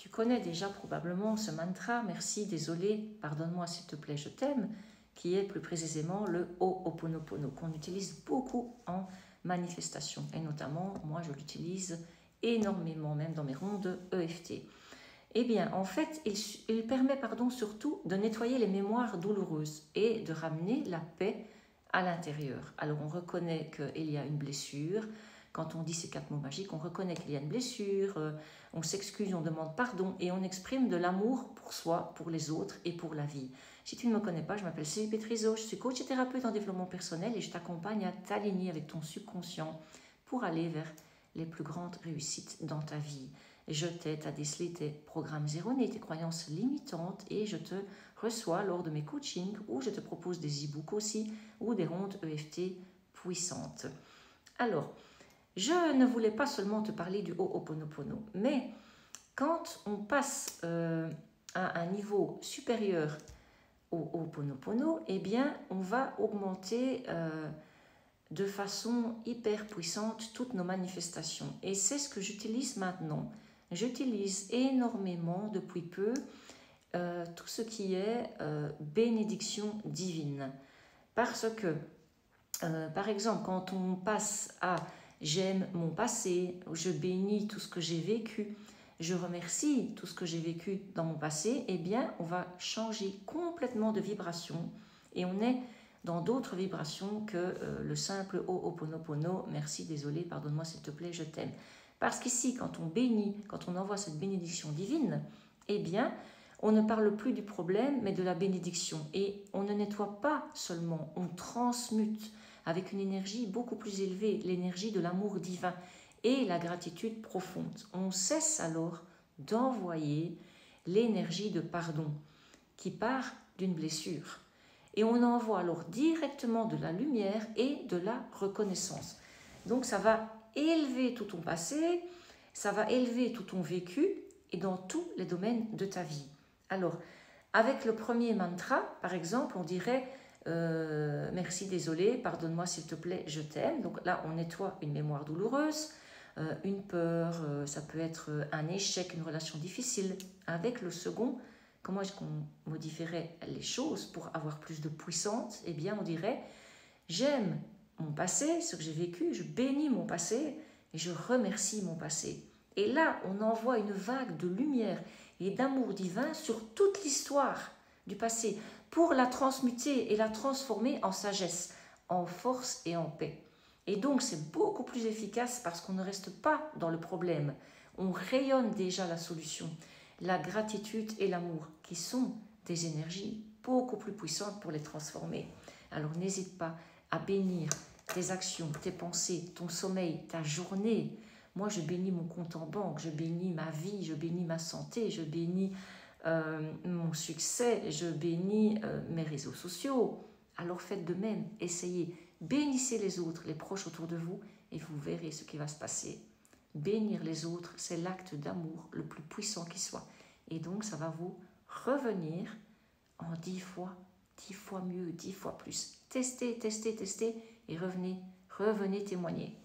Tu connais déjà probablement ce mantra, merci, désolé, pardonne-moi, s'il te plaît, je t'aime, qui est plus précisément le Ho'oponopono, qu'on utilise beaucoup en manifestation. Et notamment, moi, je l'utilise énormément, même dans mes rondes EFT. Eh bien, en fait, il permet surtout de nettoyer les mémoires douloureuses et de ramener la paix à l'intérieur. Alors, on reconnaît qu'il y a une blessure. Quand on dit ces 4 mots magiques, on reconnaît qu'il y a une blessure, on s'excuse, on demande pardon et on exprime de l'amour pour soi, pour les autres et pour la vie. Si tu ne me connais pas, je m'appelle Sylvie Pétrizo, je suis coach et thérapeute en développement personnel et je t'accompagne à t'aligner avec ton subconscient pour aller vers les plus grandes réussites dans ta vie. Je t'aide à déceler tes programmes erronés, tes croyances limitantes et je te reçois lors de mes coachings où je te propose des e-books aussi ou des rondes EFT puissantes. Alors, je ne voulais pas seulement te parler du Ho'oponopono, mais quand on passe à un niveau supérieur au Ho'oponopono, eh bien, on va augmenter de façon hyper puissante toutes nos manifestations. Et c'est ce que j'utilise maintenant. J'utilise énormément depuis peu tout ce qui est bénédiction divine. Parce que, par exemple, quand on passe à j'aime mon passé, je bénis tout ce que j'ai vécu, je remercie tout ce que j'ai vécu dans mon passé, eh bien, on va changer complètement de vibration et on est dans d'autres vibrations que le simple Ho'oponopono, merci, désolé, pardonne-moi, s'il te plaît, je t'aime. Parce qu'ici, quand on bénit, quand on envoie cette bénédiction divine, eh bien, on ne parle plus du problème, mais de la bénédiction. Et on ne nettoie pas seulement, on transmute avec une énergie beaucoup plus élevée, l'énergie de l'amour divin et la gratitude profonde. On cesse alors d'envoyer l'énergie de pardon qui part d'une blessure. Et on envoie alors directement de la lumière et de la reconnaissance. Donc ça va élever tout ton passé, ça va élever tout ton vécu et dans tous les domaines de ta vie. Alors, avec le premier mantra, par exemple, on dirait merci, désolé, pardonne-moi, s'il te plaît, je t'aime. Donc là, on nettoie une mémoire douloureuse, une peur, ça peut être un échec, une relation difficile. Avec le second, comment est-ce qu'on modifierait les choses pour avoir plus de puissance? Eh bien, on dirait j'aime mon passé, ce que j'ai vécu, je bénis mon passé et je remercie mon passé. Et là, on envoie une vague de lumière et d'amour divin sur toute l'histoire du passé pour la transmuter et la transformer en sagesse, en force et en paix. Et donc, c'est beaucoup plus efficace parce qu'on ne reste pas dans le problème. On rayonne déjà la solution, la gratitude et l'amour, qui sont des énergies beaucoup plus puissantes pour les transformer. Alors, n'hésite pas à bénir tes actions, tes pensées, ton sommeil, ta journée. Moi, je bénis mon compte en banque, je bénis ma vie, je bénis ma santé, je bénis mon succès, je bénis mes réseaux sociaux. Alors faites de même, essayez, bénissez les autres, les proches autour de vous, et vous verrez ce qui va se passer. Bénir les autres, c'est l'acte d'amour le plus puissant qui soit. Et donc, ça va vous revenir en 10 fois mieux, 10 fois plus. Testez, testez, testez, et revenez témoigner.